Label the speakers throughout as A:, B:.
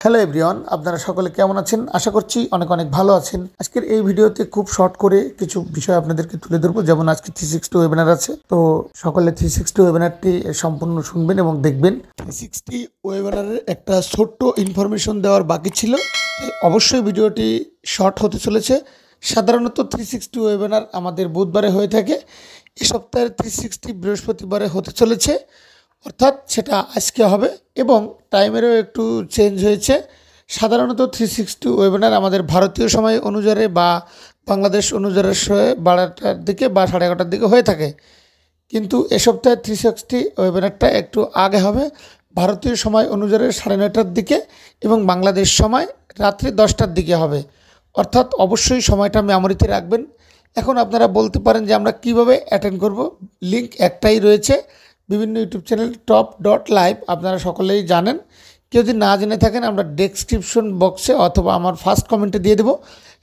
A: Hello everyone, আপনারা সকলে কেমন আছেন? আশা করছি অনেক অনেক ভালো আছেন। আজকের এই ভিডিওতে খুব শর্ট করে কিছু বিষয় আপনাদেরকে তুলে ধরবো। যেমন আজকে 360 ওয়েবিনার আছে, তো সকলে 360 ওয়েবিনারটি সম্পূর্ণ শুনবেন এবং দেখবেন। 360 ওয়েবিনারের একটা ছোট্ট ইনফরমেশন দেওয়ার বাকি ছিল, অবশ্যই ভিডিওটি শর্ট হতে চলেছে। সাধারণত 360 ওয়েবিনার আমাদের বুধবারে হয়ে থাকে, এ সপ্তাহের 360 বৃহস্পতিবারে হতে চলেছে, অর্থাৎ সেটা আজকে হবে এবং টাইমেরও একটু চেঞ্জ হয়েছে। সাধারণত 360 ওয়েবিনার আমাদের ভারতীয় সময় অনুযায়ী বা বাংলাদেশ অনুযায়ী 12টার দিকে বা 11:30টার দিকে হয়ে থাকে, কিন্তু এ সপ্তাহে 360 ওয়েবিনারটা একটু আগে হবে, ভারতীয় সময় অনুযায়ী 9:30টার দিকে এবং বাংলাদেশ সময় রাত্রি 10টার দিকে হবে। অর্থাৎ অবশ্যই সময়টা মেমোরিতে রাখবেন। এখন আপনারা বলতে পারেন যে আমরা কিভাবে অ্যাটেন্ড করব। লিঙ্ক একটাই রয়েছে, বিভিন্ন ইউটিউব চ্যানেল top.live, আপনারা সকলেই জানেন। কেউ যদি না জেনে থাকেন, আমরা ডেসক্রিপশন বক্সে অথবা আমার ফার্স্ট কমেন্টে দিয়ে দেবো,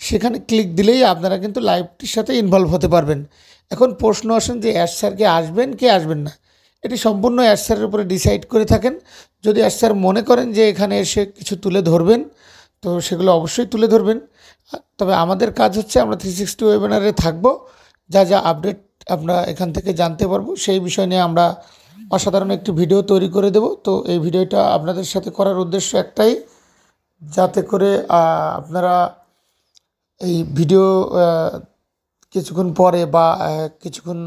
A: সেখানে ক্লিক দিলেই আপনারা কিন্তু লাইভটির সাথে ইনভলভ হতে পারবেন। এখন প্রশ্ন আসেন যে অ্যাশ স্যার কে আসবেন কি আসবেন না, এটি সম্পূর্ণ অ্যাশ স্যারের উপরে ডিসাইড করে থাকেন। যদি অ্যাশ স্যার মনে করেন যে এখানে এসে কিছু তুলে ধরবেন, তো সেগুলো অবশ্যই তুলে ধরবেন। তবে আমাদের কাজ হচ্ছে আমরা 360 ওয়েবিনারে থাকবো, যা যা আপডেট আমরা এখান থেকে জানতে পারবো সেই বিষয় নিয়ে আমরা অসাধারণ একটি ভিডিও তৈরি করে দেব। তো এই ভিডিওটা আপনাদের সাথে করার উদ্দেশ্য একটাই, যাতে করে আপনারা এই ভিডিও কিছুক্ষণ পরে বা কিছুক্ষণ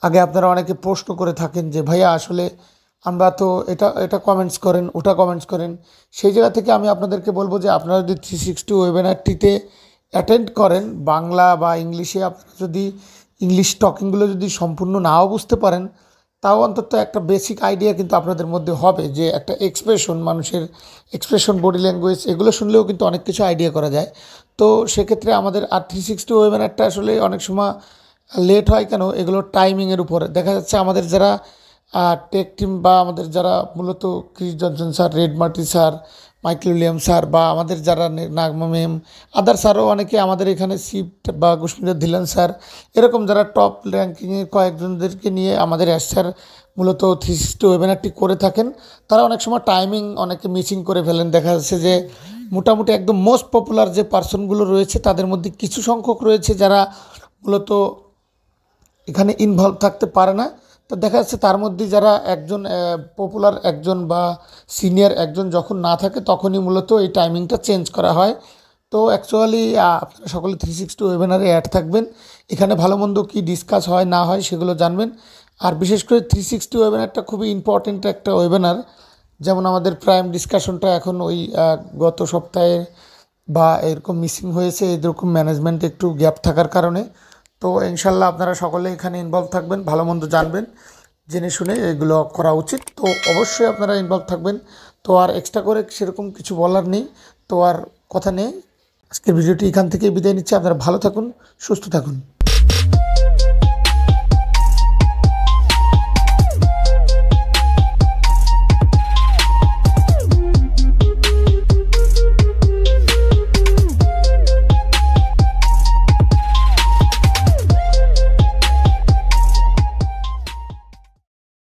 A: আগে আপনারা অনেকে প্রশ্ন করে থাকেন যে ভাইয়া আসলে আমরা তো এটা এটা কমেন্টস করেন, ওটা কমেন্টস করেন। সেই জায়গা থেকে আমি আপনাদেরকে বলবো যে আপনারা যদি 360 ওয়েবিনারটিতে অ্যাটেন্ড করেন, বাংলা বা ইংলিশে আপনারা যদি ইংলিশ টকিংগুলো যদি সম্পূর্ণ নাও বুঝতে পারেন, তাও অন্তত একটা বেসিক আইডিয়া কিন্তু আপনাদের মধ্যে হবে, যে একটা এক্সপ্রেশন, মানুষের এক্সপ্রেশন, বডি ল্যাঙ্গুয়েজ, এগুলো শুনলেও কিন্তু অনেক কিছু আইডিয়া করা যায়। তো সেক্ষেত্রে আমাদের 360 ওয়েবিনারটা আসলে অনেক সময় লেট হয় কেন, এগুলো টাইমিংয়ের উপরে দেখা যাচ্ছে। আমাদের যারা টেক টিম বা আমাদের যারা মূলত Chris Johnson sir, red মার্টি sir, Michael William sir বা আমাদের যারা নাগমা ম্যাম, আদার স্যারও অনেকে আমাদের এখানে শিফট বা কুশ্মীর ধিলান স্যার, এরকম যারা টপ র্যাঙ্কিংয়ের কয়েকজনদেরকে নিয়ে আমাদের অ্যাশ স্যার মূলত 360 ওয়েবিনারটি করে থাকেন। তারা অনেক সময় টাইমিং অনেকে মিসিং করে ফেলেন। দেখা যাচ্ছে যে মোটামুটি একদম মোস্ট পপুলার যে পার্সনগুলো রয়েছে তাদের মধ্যে কিছু সংখ্যক রয়েছে যারা মূলত এখানে ইনভলভ থাকতে পারে না। তো দেখা যাচ্ছে তার মধ্যে যারা একজন পপুলার একজন বা সিনিয়র একজন যখন না থাকে, তখনই মূলত এই টাইমিংটা চেঞ্জ করা হয়। তো অ্যাকচুয়ালি আপনারা সকলে 360 ওয়েবিনারে অ্যাড থাকবেন, এখানে ভালো মন্দ কী ডিসকাস হয় না হয় সেগুলো জানবেন। আর বিশেষ করে 360 ওয়েবিনারটা খুবই ইম্পর্টেন্ট একটা ওয়েবিনার। যেমন আমাদের প্রাইম ডিসকাশনটা এখন ওই গত সপ্তাহে বা এরকম মিসিং হয়েছে, এরকম ম্যানেজমেন্ট একটু গ্যাপ থাকার কারণে। তো ইনশাল্লাহ আপনারা সকলে এখানে ইনভলভ থাকবেন, ভালো মন্দ জানবেন, জেনে শুনে এগুলো করা উচিত। তো অবশ্যই আপনারা ইনভলভ থাকবেন। তো আর এক্সট্রা করে সেরকম কিছু বলার নেই, তো আর কথা নেই। আজকের ভিডিওটি এখান থেকে বিদায় নিচ্ছি। আপনারা ভালো থাকুন, সুস্থ থাকুন।